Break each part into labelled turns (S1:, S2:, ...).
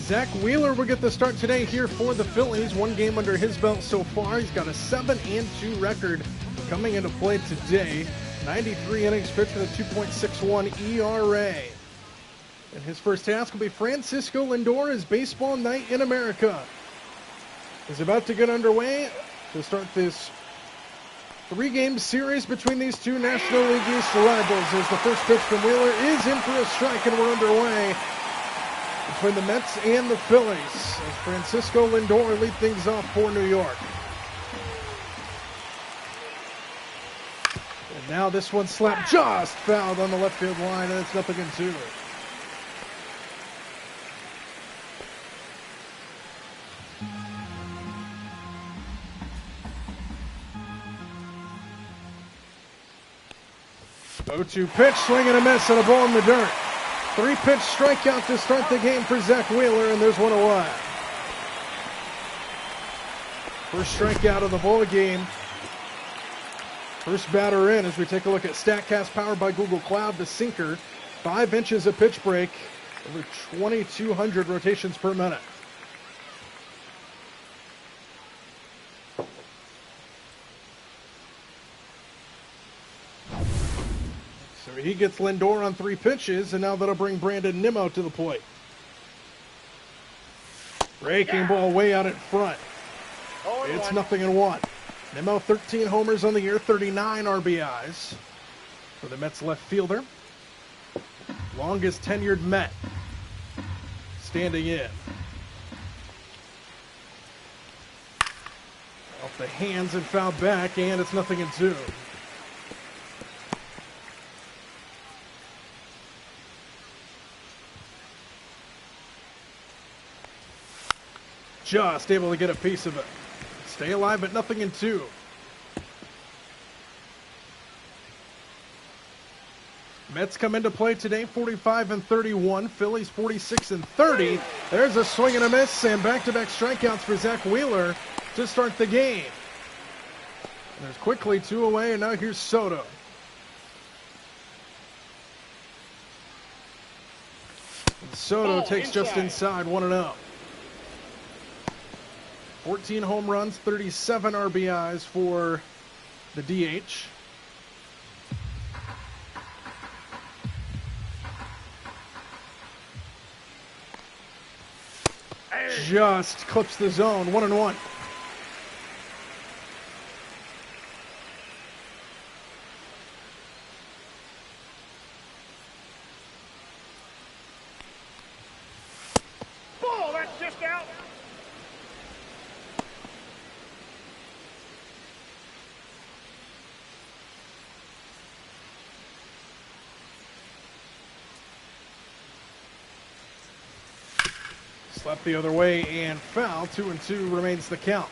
S1: Zach Wheeler will get the start today here for the Phillies. One game under his belt so far. He's got a 7-2 record coming into play today. 93 innings pitched with a 2.61 ERA. And his first task will be Francisco Lindor as Baseball Night in America is about to get underway to start this three-game series between these two National League East rivals. As the first pitch from Wheeler is in for a strike, and we're underway between the Mets and the Phillies as Francisco Lindor lead things off for New York. And now this one slapped just fouled on the left field line, and it's 0-2. Go-to pitch, swing and a miss, and a ball in the dirt. Three-pitch strikeout to start the game for Zach Wheeler, and there's one away. First strikeout of the ball game. First batter in as we take a look at StatCast powered by Google Cloud. The sinker, 5 inches of pitch break, over 2,200 rotations per minute. He gets Lindor on 3 pitches, and now that'll bring Brandon Nimmo to the plate. Breaking ball way out in front. It's 0-1. Nimmo 13 homers on the year, 39 RBIs for the Mets left fielder. Longest tenured Met standing in. Off the hands and foul back, and it's 0-2. Just able to get a piece of it. Stay alive at 0-2. Mets come into play today, 45-31. Phillies 46-30. There's a swing and a miss, and back-to-back strikeouts for Zach Wheeler to start the game. And there's quickly 2 away, and now here's Soto. And Soto takes just inside 1-0. 14 home runs, 37 RBIs for the DH. Just clips the zone, 1-1.
S2: Ball, that's just out.
S1: Slapped the other way and foul. 2-2 remains the count.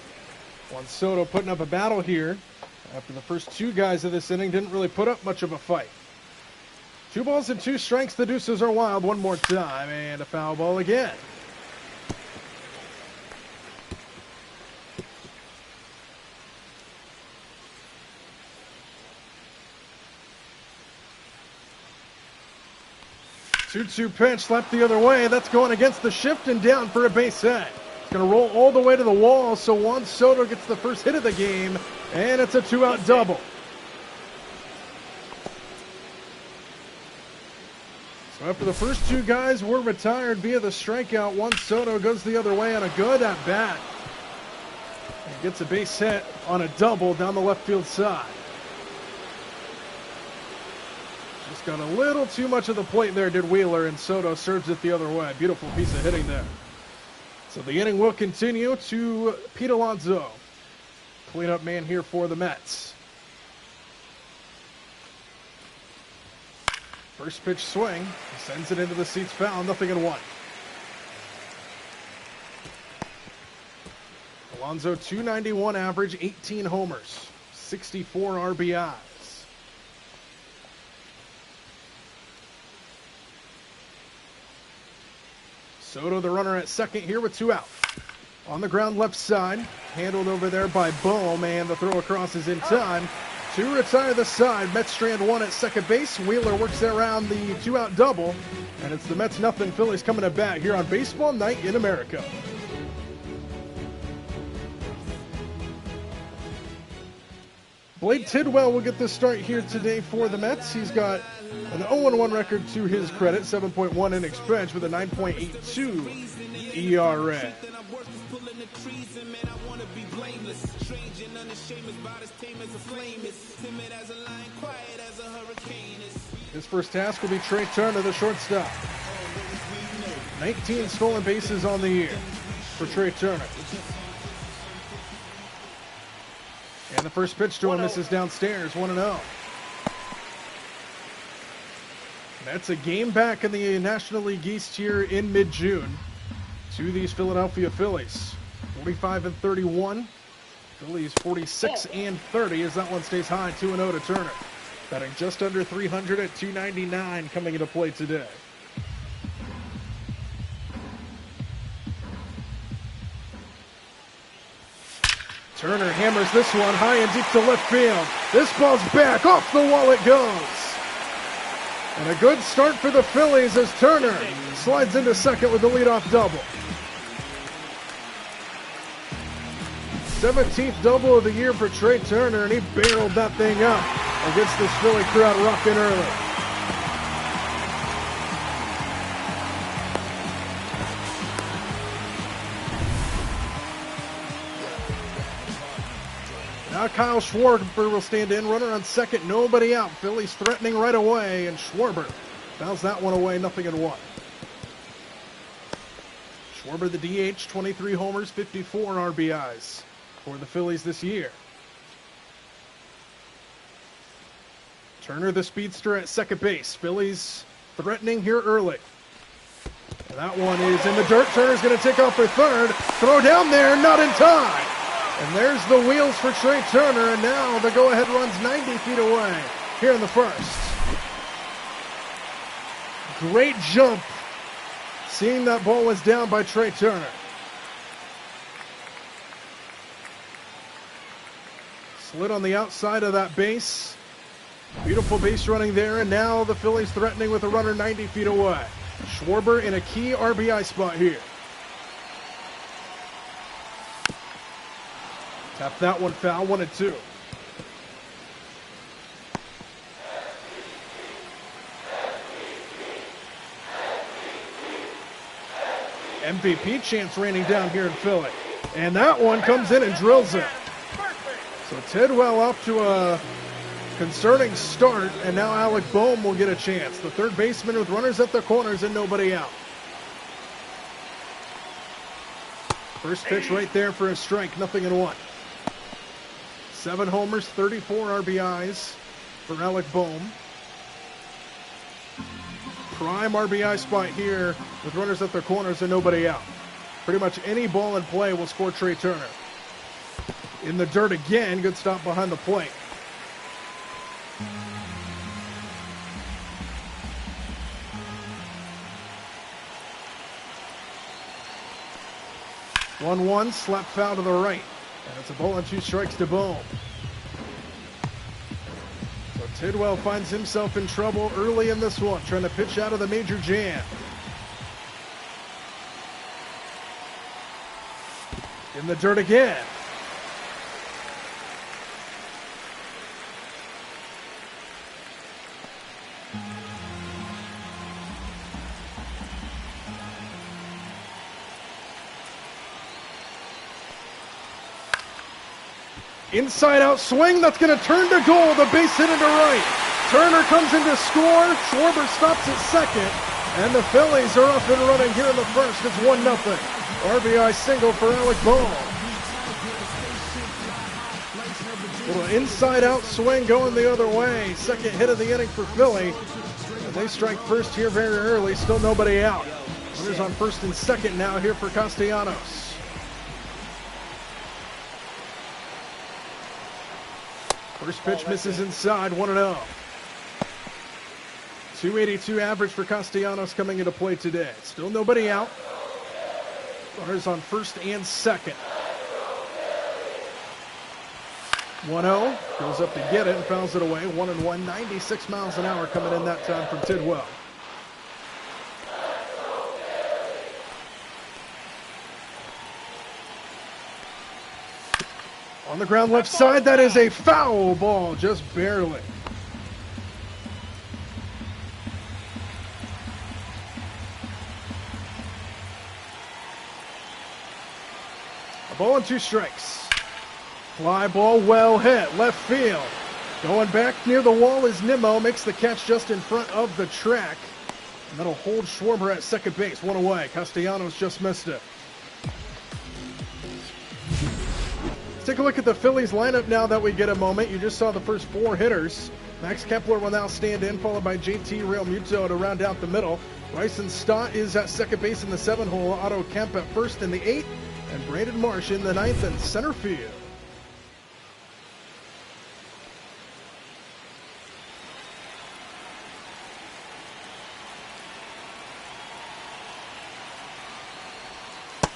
S1: Juan Soto putting up a battle here after the first 2 guys of this inning didn't really put up much of a fight. 2 balls and 2 strikes. The deuces are wild one more time, and a foul ball again. Two-two pitch, slapped the other way. That's going against the shift and down for a base hit. It's going to roll all the way to the wall, so Juan Soto gets the first hit of the game, and it's a 2-out double. So after the first 2 guys were retired via the strikeout, Juan Soto goes the other way on a good at-bat. And gets a base hit on a double down the left field side. Just got a little too much of the plate there, did Wheeler, and Soto serves it the other way. Beautiful piece of hitting there. So the inning will continue to Pete Alonso. Cleanup man here for the Mets. First pitch swing. Sends it into the seats foul. 0-1. Alonso 291 average, 18 homers, 64 RBIs. Soto, the runner at second here with 2 out. On the ground left side, handled over there by Bohm, and the throw across is in time. To retire the side, Mets strand one at second base. Wheeler works around the two-out double. And it's the Mets nothing, Phillies coming to bat here on Baseball Night in America. Blade Tidwell will get the start here today for the Mets. He's got an 0-1 record to his credit, 7.1 innings pitched with a 9.82 ERA. His first task will be Trey Turner, the shortstop. 19 stolen bases on the year for Trey Turner. And the first pitch to him misses downstairs, 1-0. That's a game back in the National League East here in mid-June to these Philadelphia Phillies. 45-31. Phillies 46-30 as that one stays high, 2-0 to Turner. Batting just under 300 at 299 coming into play today. Turner hammers this one high and deep to left field. This ball's back, off the wall it goes. And a good start for the Phillies as Turner slides into second with the leadoff double. 17th double of the year for Trey Turner, and he barreled that thing up against this Philly crowd rocking early. Now Kyle Schwarber will stand in, runner on second, nobody out. Phillies threatening right away, and Schwarber fouls that one away, 0-1. Schwarber the DH, 23 homers, 54 RBIs for the Phillies this year. Turner the speedster at second base. Phillies threatening here early. And that one is in the dirt. Turner's going to take off for third. Throw down there, not in time. And there's the wheels for Trey Turner, and now the go-ahead run's 90 feet away here in the first. Great jump, seeing that ball was down by Trey Turner. Slid on the outside of that base. Beautiful base running there, and now the Phillies threatening with a runner 90 feet away. Schwarber in a key RBI spot here. Tap that one foul, 1-2. MVP chance raining down here in Philly. And that one comes in and drills it. So Tidwell off to a concerning start, and now Alec Bohm will get a chance. The third baseman with runners at the corners and nobody out. First pitch right there for a strike, 0-1. 7 homers, 34 RBIs for Alec Bohm. Prime RBI spot here with runners at their corners and nobody out. Pretty much any ball in play will score Trey Turner. In the dirt again, good stop behind the plate. One, slap foul to the right. And it's a ball and 2 strikes to Bohm. So Tidwell finds himself in trouble early in this one, trying to pitch out of the major jam. In the dirt again. Inside out swing, that's going to turn to goal. The base hit into right. Turner comes in to score. Schwarber stops at second. And the Phillies are up and running here in the first. It's 1-0. RBI single for Alec Bohm. Little inside out swing going the other way. Second hit of the inning for Philly. And they strike first here very early. Still nobody out. Runners on first and second now here for Castellanos. First pitch misses inside, 1-0. 282 average for Castellanos coming into play today. Still nobody out. Runners on first and second. 1-0, goes up to get it and fouls it away. 1-1, 96 miles an hour coming in that time from Tidwell. On the ground left side, that is a foul ball, just barely. A ball and 2 strikes. Fly ball well hit, left field. Going back near the wall is Nimmo, makes the catch just in front of the track. And that'll hold Schwarber at second base, 1 away. Castellanos just missed it. Take a look at the Phillies lineup now that we get a moment. You just saw the first 4 hitters. Max Kepler will now stand in, followed by JT Realmuto to round out the middle. Bryson Stott is at second base in the 7 hole. Otto Kemp at first in the 8th. And Brandon Marsh in the 9th and center field.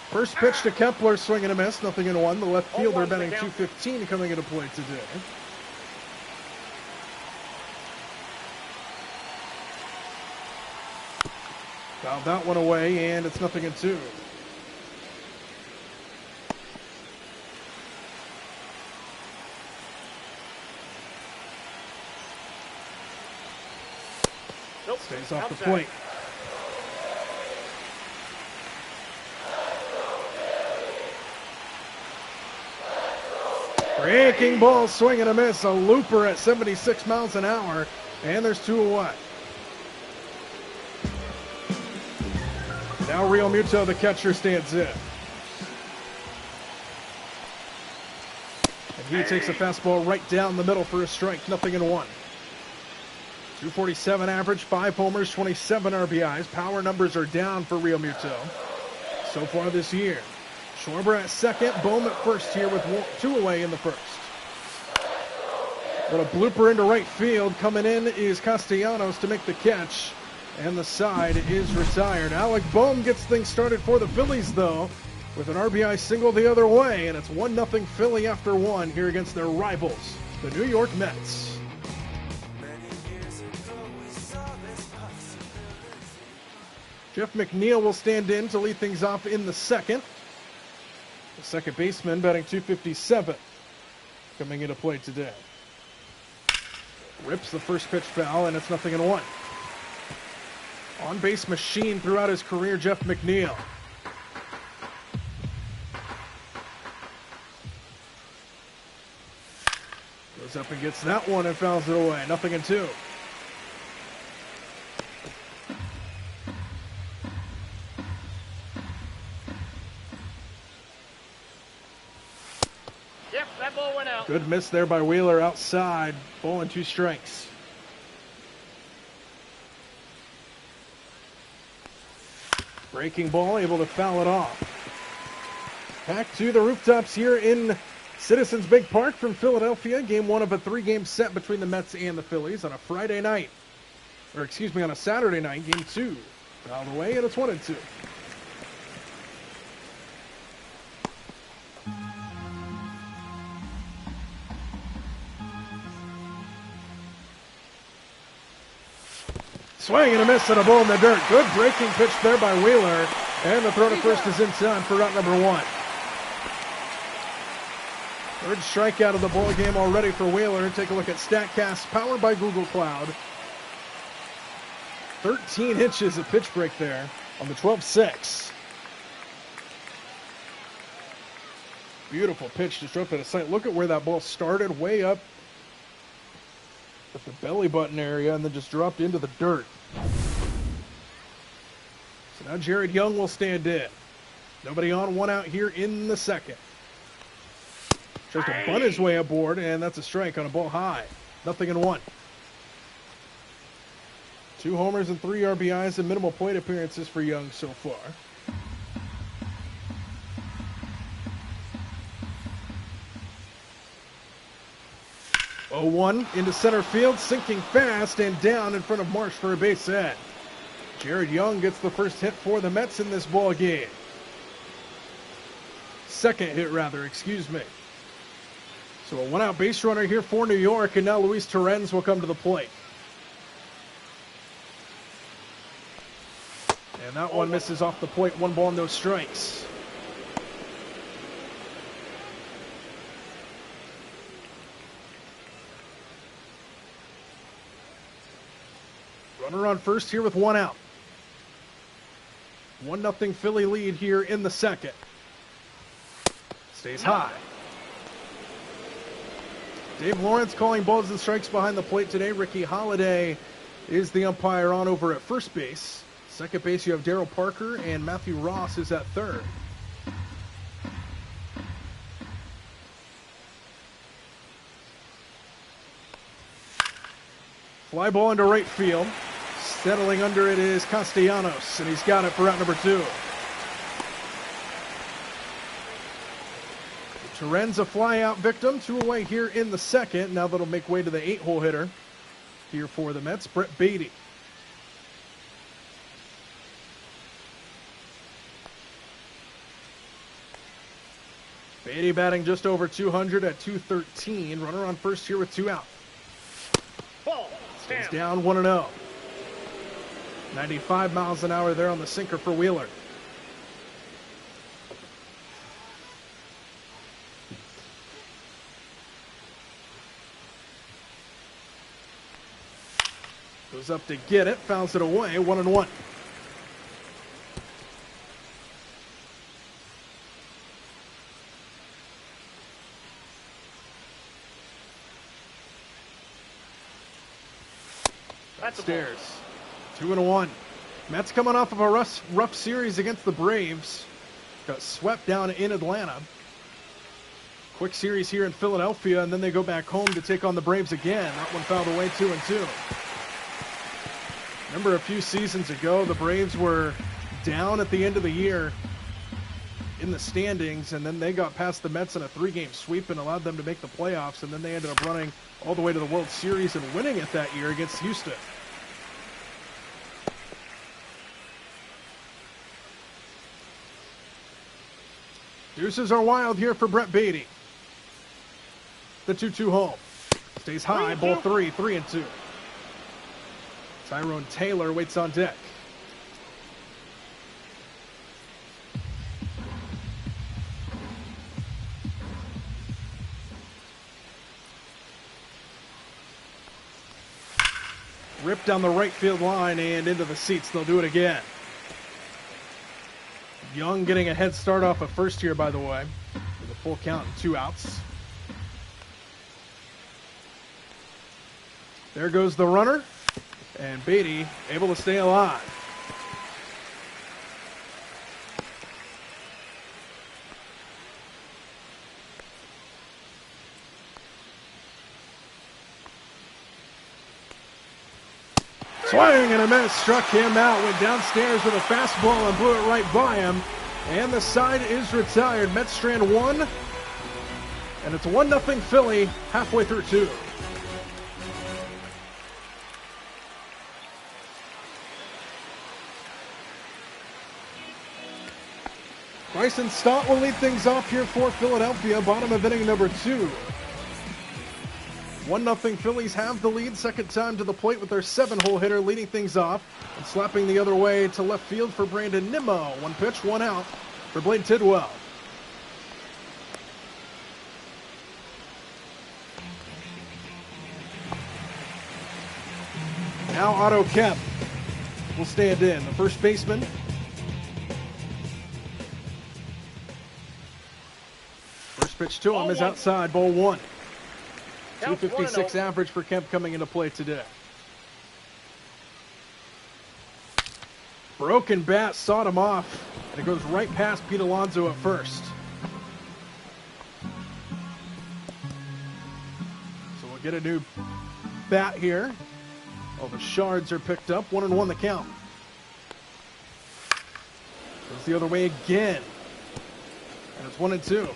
S1: First pitch to Kepler, swing and a miss, 0-1. The left fielder batting .215 coming into play today. Fouled that one away, and it's 0-2. Stays off the plate. Breaking ball, swing and a miss. A looper at 76 miles an hour. And there's 2 away. Now Realmuto, the catcher, stands in. And he takes a fastball right down the middle for a strike. 0-1. 247 average, 5 homers, 27 RBIs. Power numbers are down for Realmuto so far this year. Schwarber at second, Bohm at first here with 2 away in the first. But a blooper into right field. Coming in is Castellanos to make the catch, and the side is retired. Alec Bohm gets things started for the Phillies, though, with an RBI single the other way, and it's 1-0 Philly after 1 here against their rivals, the New York Mets. Jeff McNeil will stand in to lead things off in the second. The second baseman batting .257 coming into play today. Rips the first pitch foul, and it's 0-1. On base machine throughout his career, Jeff McNeil. Goes up and gets that one and fouls it away. 0-2. Good miss there by Wheeler outside. Ball and 2 strikes. Breaking ball, able to foul it off. Back to the rooftops here in Citizens Bank Park from Philadelphia. Game 1 of a 3-game set between the Mets and the Phillies on a Friday night. Or excuse me, on a Saturday night. Game 2. Fouled away, and it's 1-2. Swing and a miss and a ball in the dirt. Good breaking pitch there by Wheeler. And the throw to first is in time for out number 1. Third strikeout of the ball game already for Wheeler. Take a look at StatCast, powered by Google Cloud. 13 inches of pitch break there on the 12-6. Beautiful pitch disrupted a sight. Look at where that ball started, way up at the belly button area and then just dropped into the dirt. So now Jared Young will stand in. Nobody on, 1 out here in the second. Tries to bunt his way aboard, and that's a strike on a ball high. 0-1. 2 homers and 3 RBIs and minimal plate appearances for Young so far. Oh, 1 into center field, sinking fast and down in front of Marsh for a base hit. Jared Young gets the first hit for the Mets in this ball game. Second hit, rather, excuse me. So a one-out base runner here for New York, and now Luis Torrens will come to the plate. And that one misses off the plate. 1 ball, no strikes. Runner on first here with 1 out. 1-0 Philly lead here in the second. Stays high. Dave Lawrence calling balls and strikes behind the plate today. Ricky Holiday is the umpire on over at first base. Second base, you have Darryl Parker, and Matthew Ross is at third. Fly ball into right field. Settling under it is Castellanos, and he's got it for out number 2. Torrens a fly-out victim, 2 away here in the second. Now that'll make way to the 8-hole hitter here for the Mets, Brett Beatty. Beatty batting just over 200 at 213. Runner on first here with 2 out. Stays down 1-0. 95 miles an hour there on the sinker for Wheeler. Goes up to get it, fouls it away, 1-1. Upstairs, 2-1. Mets coming off of a rough series against the Braves. Got swept down in Atlanta. Quick series here in Philadelphia, and then they go back home to take on the Braves again. That one fouled away, 2-2. Remember a few seasons ago, the Braves were down at the end of the year in the standings, and then they got past the Mets in a 3-game sweep and allowed them to make the playoffs, and then they ended up running all the way to the World Series and winning it that year against Houston. Deuces are wild here for Brett Beatty. The 2-2 home. Stays high, ball 3, 3-2. Tyrone Taylor waits on deck. Ripped down the right field line and into the seats. They'll do it again. Young getting a head start off of first here, by the way, with a full count and 2 outs. There goes the runner, and Beatty able to stay alive. Swing and a miss, struck him out, went downstairs with a fastball and blew it right by him. And the side is retired. Mets strand 1, and it's 1-0 Philly halfway through 2. Bryson Stott will lead things off here for Philadelphia, bottom of inning number 2. 1-0 Phillies have the lead, second time to the plate with their 7-hole hitter leading things off and slapping the other way to left field for Brandon Nimmo. 1 pitch, 1 out for Blade Tidwell. Now Otto Kemp will stand in, the first baseman. First pitch to him is outside, ball 1. 256 average for Kemp coming into play today. Broken bat sawed him off, and it goes right past Pete Alonso at first. So we'll get a new bat here. All the shards are picked up. 1-1 the count. Goes the other way again. And it's 1-2.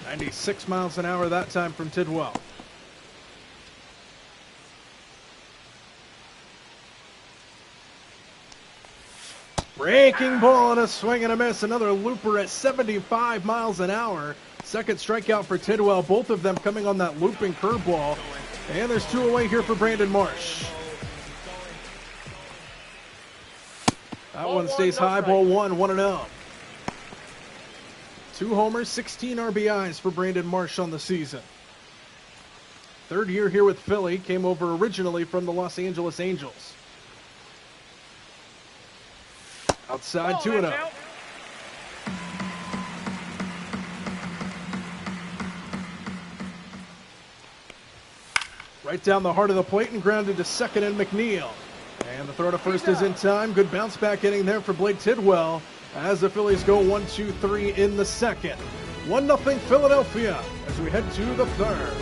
S1: .96 miles an hour that time from Tidwell. Breaking ball and a swing and a miss. Another looper at 75 miles an hour. Second strikeout for Tidwell. Both of them coming on that looping curveball. And there's 2 away here for Brandon Marsh. That one stays high. Ball 1, 1-0. 2 homers, 16 RBIs for Brandon Marsh on the season. Third year here with Philly. Came over originally from the Los Angeles Angels. Outside, 2-0. Right down the heart of the plate and grounded to second and McNeil. And the throw to first is in time. Good bounce back inning there for Blake Tidwell as the Phillies go 1-2-3 in the second. 1-0 Philadelphia as we head to the third.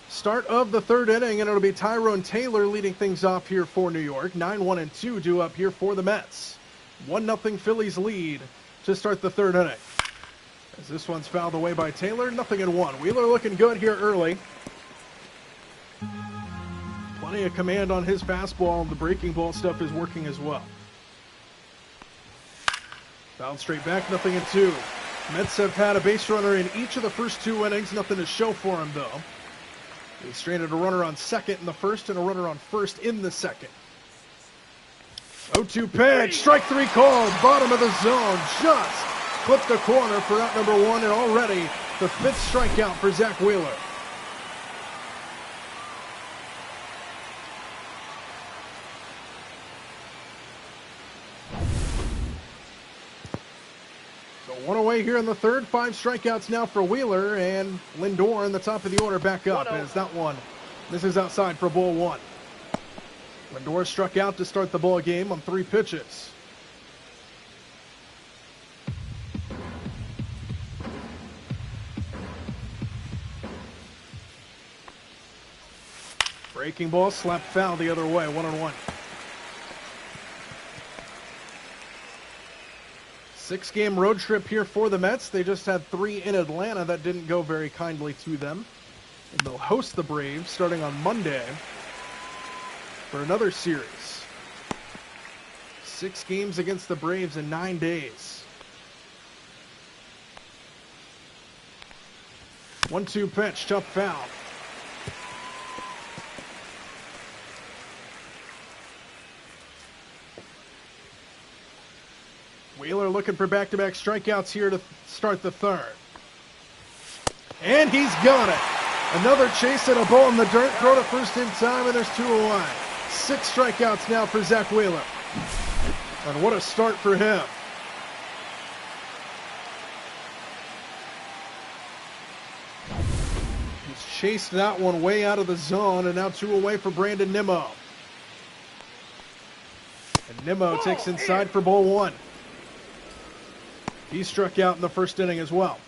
S1: Start of the third inning, and it'll be Tyrone Taylor leading things off here for New York. 9-1-2 due up here for the Mets. 1-0 Phillies lead to start the third inning. As this one's fouled away by Taylor, 0-1. Wheeler looking good here early. Plenty of command on his fastball, and the breaking ball stuff is working as well. Fouled straight back, 0-2. Mets have had a base runner in each of the first 2 innings. Nothing to show for him, though. They stranded a runner on second in the first and a runner on first in the second. 0-2 pitch, strike 3 called, bottom of the zone, just clipped the corner for out number 1, and already the 5th strikeout for Zach Wheeler. So 1 away here in the third, 5 strikeouts now for Wheeler, and Lindor in the top of the order back up as that one misses outside for ball 1. Lindor struck out to start the ball game on 3 pitches. Breaking ball, slap foul the other way, 1-1. 6-game road trip here for the Mets. They just had 3 in Atlanta that didn't go very kindly to them. And they'll host the Braves starting on Monday for another series. 6 games against the Braves in 9 days. 1-2 pitch, tough foul. Wheeler looking for back-to-back strikeouts here to start the third. And he's got it. Another chase and a ball in the dirt. Throw to first in time, and there's 2 away. 6 strikeouts now for Zach Wheeler. And what a start for him. He's chased that one way out of the zone, and now 2 away for Brandon Nimmo. And Nimmo takes inside for ball 1. He struck out in the first inning as well.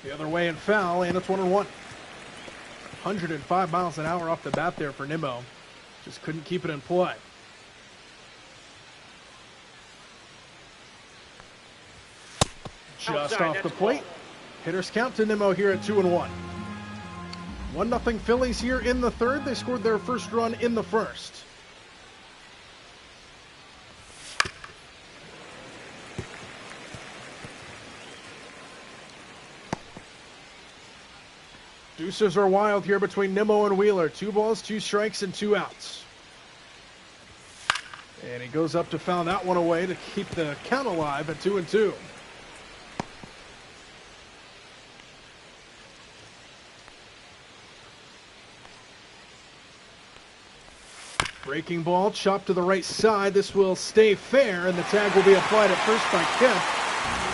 S1: The other way and foul, and it's 1-1. 105 miles an hour off the bat there for Nimmo. Just couldn't keep it in play. Just off the plate. Hitters count to Nimmo here at 2-1. 1-0 Phillies here in the third. They scored their first run in the first. Deuces are wild here between Nimmo and Wheeler. 2 balls, 2 strikes, and 2 outs. And he goes up to foul that one away to keep the count alive at 2-2. Breaking ball, chopped to the right side. This will stay fair, and the tag will be applied at first by Kemp.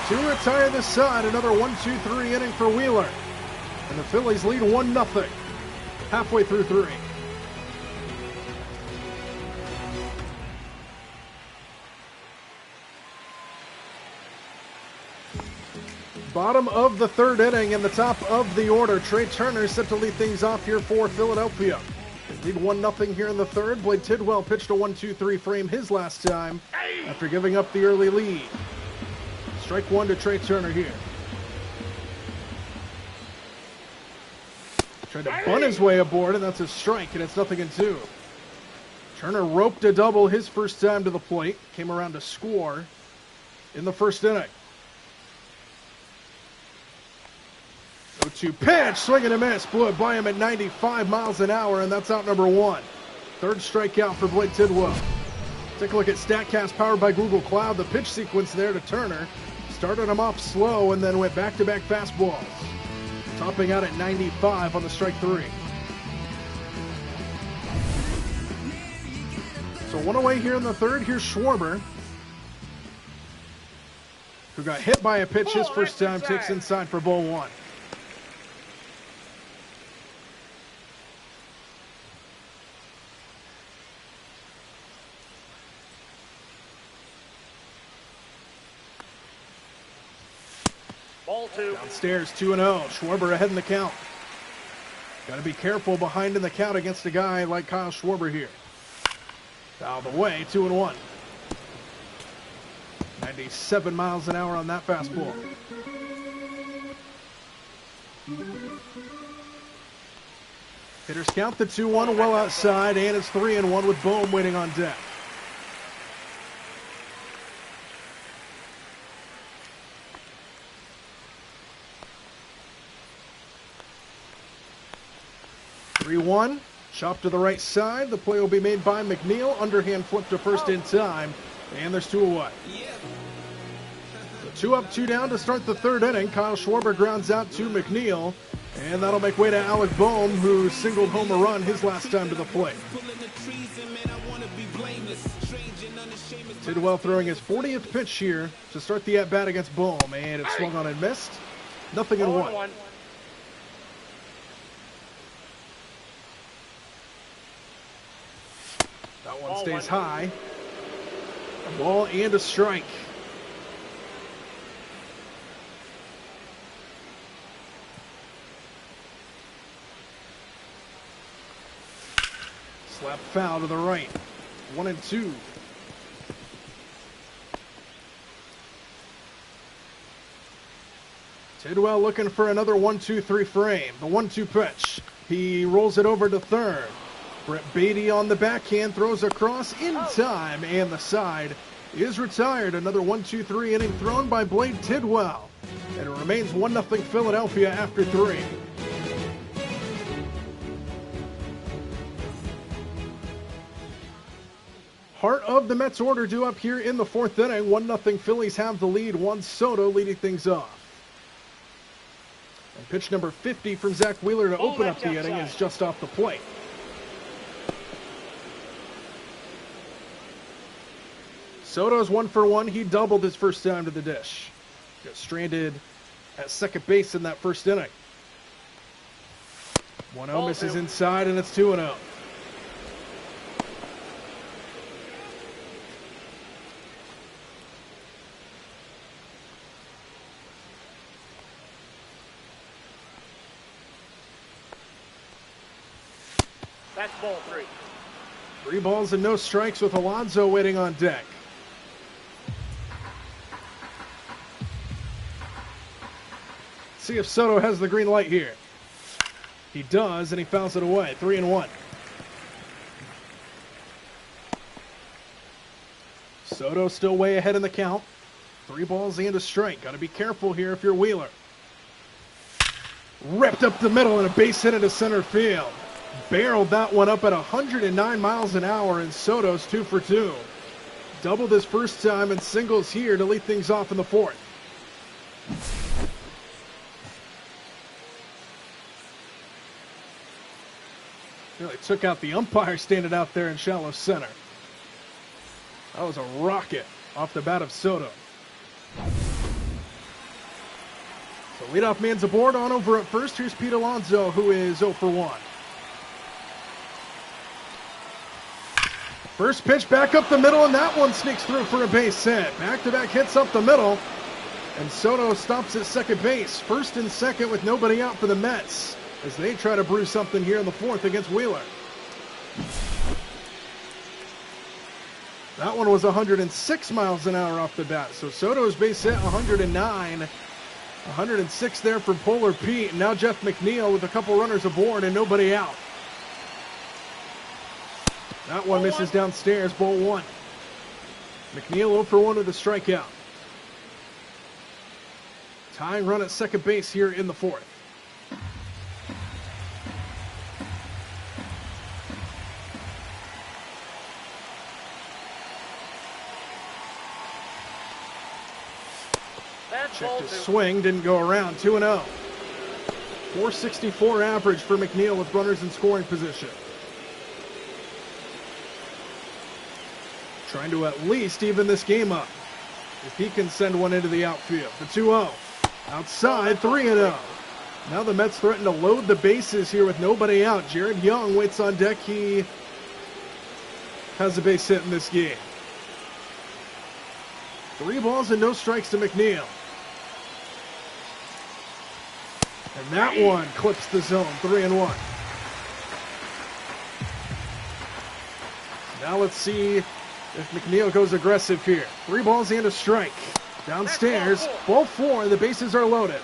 S1: To retire this side, another 1-2-3 inning for Wheeler. And the Phillies lead 1-0, halfway through 3. Bottom of the third inning, and the top of the order. Trey Turner set to lead things off here for Philadelphia. They lead 1-0 here in the third. Blade Tidwell pitched a 1-2-3 frame his last time after giving up the early lead. Strike one to Trey Turner here. Tried to bunt his way aboard, and that's a strike, and it's 0-2. Turner roped a double his first time to the plate. Came around to score in the first inning. 0-2 pitch, swing and a miss. Blew it by him at 95 miles an hour, and that's out number one. Third strikeout for Blake Tidwell. Take a look at StatCast powered by Google Cloud. The pitch sequence there to Turner. Started him off slow and then went back-to-back fastballs. Topping out at 95 on the strike three. So one away here in the third. Here's Schwarber, who got hit by a pitch his first time, takes inside for ball one.
S2: Ball two.
S1: Downstairs, 2-0. Schwarber ahead in the count. Got to be careful behind in the count against a guy like Kyle Schwarber here. Out of the way, 2-1. 97 miles an hour on that fastball. Hitters count the 2-1 well outside, and it's 3-1 with Bohm waiting on deck. One, chop to the right side. The play will be made by McNeil. Underhand flip to first in time, and there's 2 away. So 2 up, 2 down to start the third inning. Kyle Schwarber grounds out to McNeil, and that'll make way to Alec Bohm, who singled home a run his last time to the plate. Tidwell throwing his 40th pitch here to start the at-bat against Bohm, and it swung on and missed. 0-1. That one stays high. A ball and a strike. Slap foul to the right. 1-2. Tidwell looking for another 1-2-3 frame. The 1-2 pitch. He rolls it over to third. Brett Beatty on the backhand, throws across in time, and the side is retired. Another 1-2-3 inning thrown by Blade Tidwell. And it remains 1-0 Philadelphia after 3. Heart of the Mets order due up here in the fourth inning. 1-0 Phillies have the lead. Juan Soto leading things off. And pitch number 50 from Zach Wheeler to open up the inning is just off the plate. Soto's 1 for 1. He doubled his first time to the dish. Got stranded at second base in that first inning. 1-0 misses inside, and it's 2-0.
S2: That's ball 3.
S1: 3 balls and no strikes with Alonso waiting on deck. See if Soto has the green light here. He does, and he fouls it away. 3-1. Soto still way ahead in the count. 3 balls and a strike. Got to be careful here if you're Wheeler. Ripped up the middle and a base hit into center field. Barreled that one up at 109 miles an hour, and Soto's 2 for 2. Doubled his first time and singles here to lead things off in the fourth. Really took out the umpire standing out there in shallow center. That was a rocket off the bat of Soto. So leadoff man's aboard. On over at first. Here's Pete Alonso, who is 0 for 1. First pitch back up the middle, and that one sneaks through for a base hit. Back-to-back hits up the middle, and Soto stops at second base. First and second with nobody out for the Mets as they try to brew something here in the fourth against Wheeler. That one was 106 miles an hour off the bat. So Soto's base hit 109. 106 there for Polar Pete. And now Jeff McNeil with a couple runners aboard and nobody out. That one misses downstairs, ball one. McNeil 0 for 1 with a strikeout. Tying run at second base here in the fourth. Checked his swing, didn't go around, 2-0. 464 average for McNeil with runners in scoring position. Trying to at least even this game up. If he can send one into the outfield. The 2-0. Outside, 3-0. Now the Mets threaten to load the bases here with nobody out. Jared Young waits on deck. He has a base hit in this game. 3 balls and no strikes to McNeil. And that one clips the zone, 3-1. Now let's see if McNeil goes aggressive here. 3 balls and a strike. Downstairs, ball 4, the bases are loaded.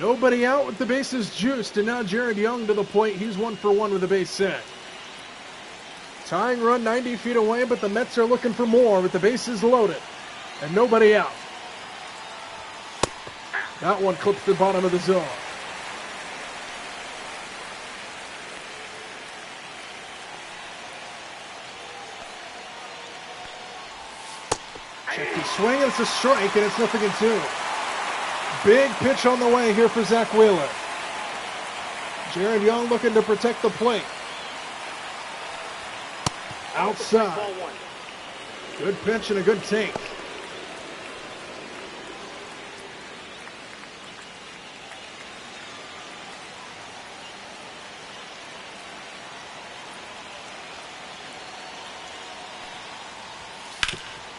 S1: Nobody out with the bases juiced, and now Jared Young to the plate. He's 1 for 1 with a base hit. Tying run 90 feet away, but the Mets are looking for more with the bases loaded and nobody out. That one clips the bottom of the zone. Check his swing, and it's a strike, and it's 0-2. Big pitch on the way here for Zach Wheeler. Jared Young looking to protect the plate. Outside. Good pitch and a good take.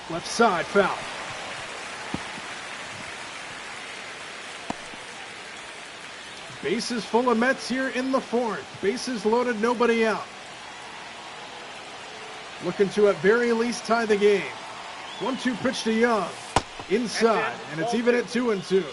S1: Left side, foul. Bases full of Mets here in the fourth. Bases loaded, nobody out. Looking to at very least tie the game. 1-2 pitch to Young. Inside, and it's even at 2-2.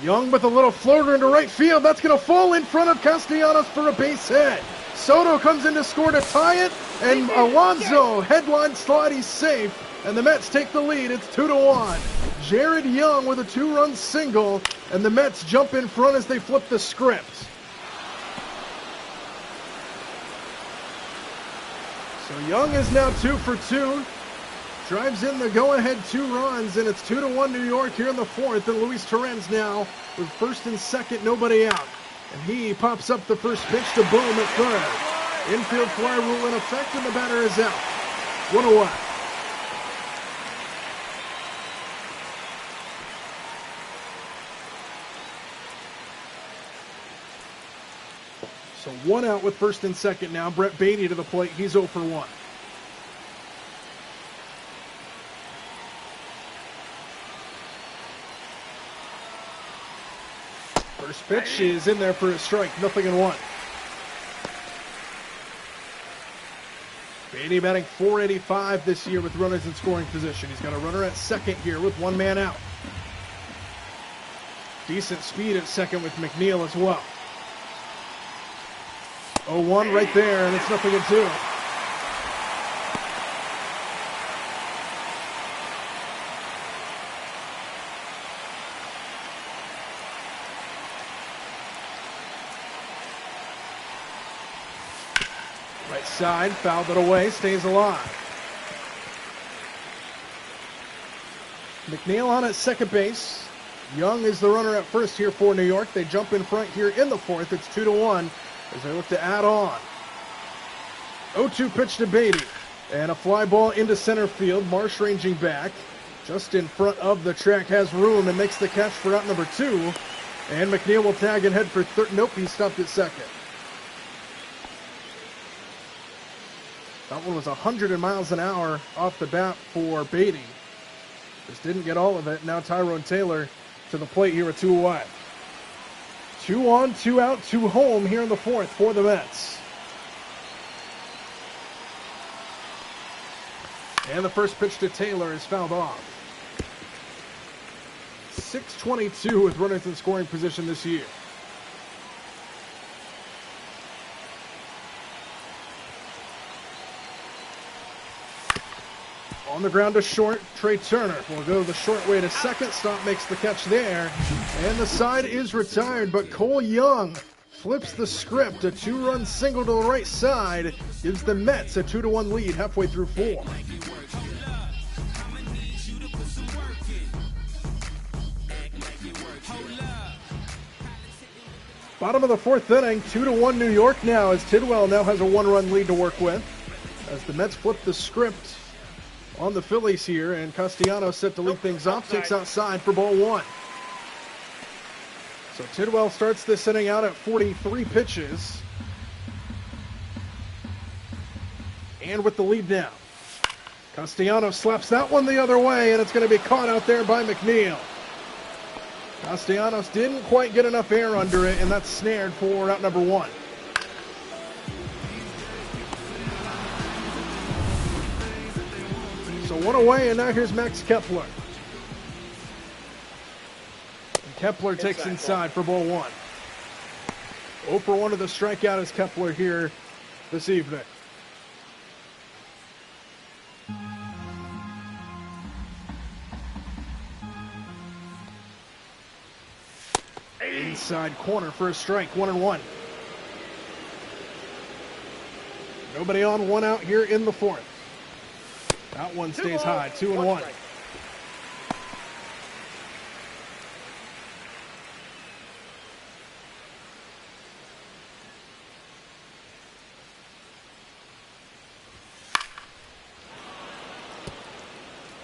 S1: Young with a little floater into right field. That's going to fall in front of Castellanos for a base hit. Soto comes in to score to tie it, and Alonso headline slide. He's safe, and the Mets take the lead. It's 2-1. Jared Young with a 2-run single, and the Mets jump in front as they flip the script. So Young is now 2 for 2. Drives in the go-ahead 2 runs, and it's 2-1 New York here in the fourth. And Luis Torrens now with first and second, nobody out. And he pops up the first pitch to Boom at third. Infield fly rule in effect, and the batter is out. 1 away. So 1 out with first and second now. Brett Beatty to the plate. He's 0 for 1. First pitch is in there for a strike, 0-1. Beatty batting .485 this year with runners in scoring position. He's got a runner at second here with 1 man out. Decent speed at second with McNeil as well. 0-1 right there, and it's 0-2. Right side, fouled it away, stays alive. McNeil on at second base. Young is the runner at first here for New York. They jump in front here in the fourth. It's 2-1 as they look to add on. 0-2 pitch to Beatty. And a fly ball into center field. Marsh ranging back. Just in front of the track, has room and makes the catch for out number 2. And McNeil will tag and head for third. Nope, he stopped at second. That one was 100 miles an hour off the bat for Beatty. Just didn't get all of it. Now Tyrone Taylor to the plate here with 2 away. 2 on, 2 out, 2 home here in the 4th for the Mets. And the first pitch to Taylor is fouled off. 6:22 with runners in scoring position this year. On the ground to short, Trey Turner will go the short way to second. Stop makes the catch there. And the side is retired, but Cole Young flips the script. A 2-run single to the right side gives the Mets a 2-1 lead halfway through 4. Bottom of the 4th inning, 2-1 New York now, as Tidwell now has a 1-run lead to work with. As the Mets flip the script on the Phillies here, and Castellanos set to lead things off, takes outside for ball 1. So Tidwell starts this inning out at 43 pitches. And with the lead now. Castellanos slaps that one the other way, and it's going to be caught out there by McNeil. Castellanos didn't quite get enough air under it, and that's snared for out number 1. So 1 away, and now here's Max Kepler. And Kepler takes inside for ball 1. 0 for 1 to the strikeout is Kepler here this evening. Inside corner for a strike, 1-1. Nobody on, 1 out here in the 4th. That one stays high, 2-1.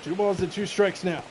S1: Two balls and 2 strikes now.